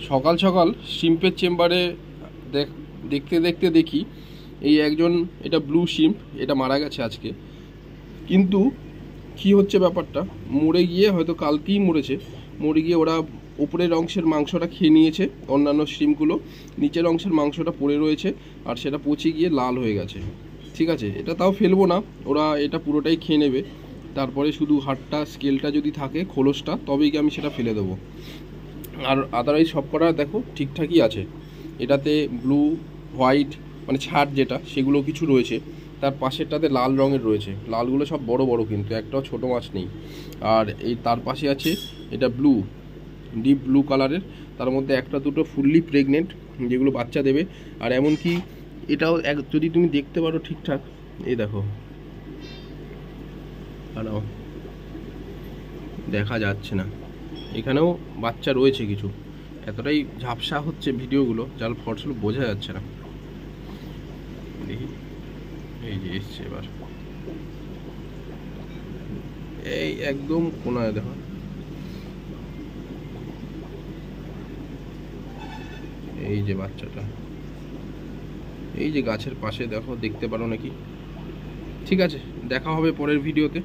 সকাল সকাল শিম্পের চেম্বারে দেখতে দেখতে দেখি এই একজন, এটা ব্লু শিম্প, এটা মারা গেছে আজকে। কিন্তু কি হচ্ছে ব্যাপারটা, মরে গিয়ে হয়তো কালকেই মরে গিয়ে ওরা উপরের অংশের মাংসটা খেয়ে নিয়েছে, অন্যান্য শিম্পগুলো নিচের অংশের মাংসটা পড়ে রয়েছে আর সেটা পচে গিয়ে লাল হয়ে গেছে। ঠিক আছে, এটা তাও ফেলবো না, ওরা এটা পুরোটাই খেয়ে নেবে। তারপরে শুধু হাড়টা, স্কেলটা যদি থাকে, খোলসটা, তবেই কি আমি সেটা ফেলে দেবো। আর আদারওয়াইজ সব কটা দেখো ঠিকঠাকই আছে। এটাতে ব্লু, হোয়াইট মানে ছাড় যেটা, সেগুলো কিছু রয়েছে। তার পাশেরটাতে লাল রঙের রয়েছে, লালগুলো সব বড় বড়, কিন্তু একটাও ছোটো মাছ নেই। আর এই তার পাশে আছে এটা ব্লু, ডিপ ব্লু কালারের, তার মধ্যে একটা দুটো ফুললি প্রেগনেন্ট, যেগুলো বাচ্চা দেবে। আর এমনকি এটাও যদি তুমি দেখতে পারো ঠিকঠাক, এই দেখো, দেখা যাচ্ছে না, এখানেও বাচ্চা রয়েছে কিছু। এতটাই ঝাপসা হচ্ছে ভিডিওগুলো, যার ফলস্বরূপ বোঝা যাচ্ছে না। দেখি, এই যে এসছে এবার, এই একদম কোনায় দেখো, এই যে বাচ্চাটা, এই যে গাছের পাশে দেখো, দেখতে পারো নাকি? ঠিক আছে, দেখা হবে পরের ভিডিওতে।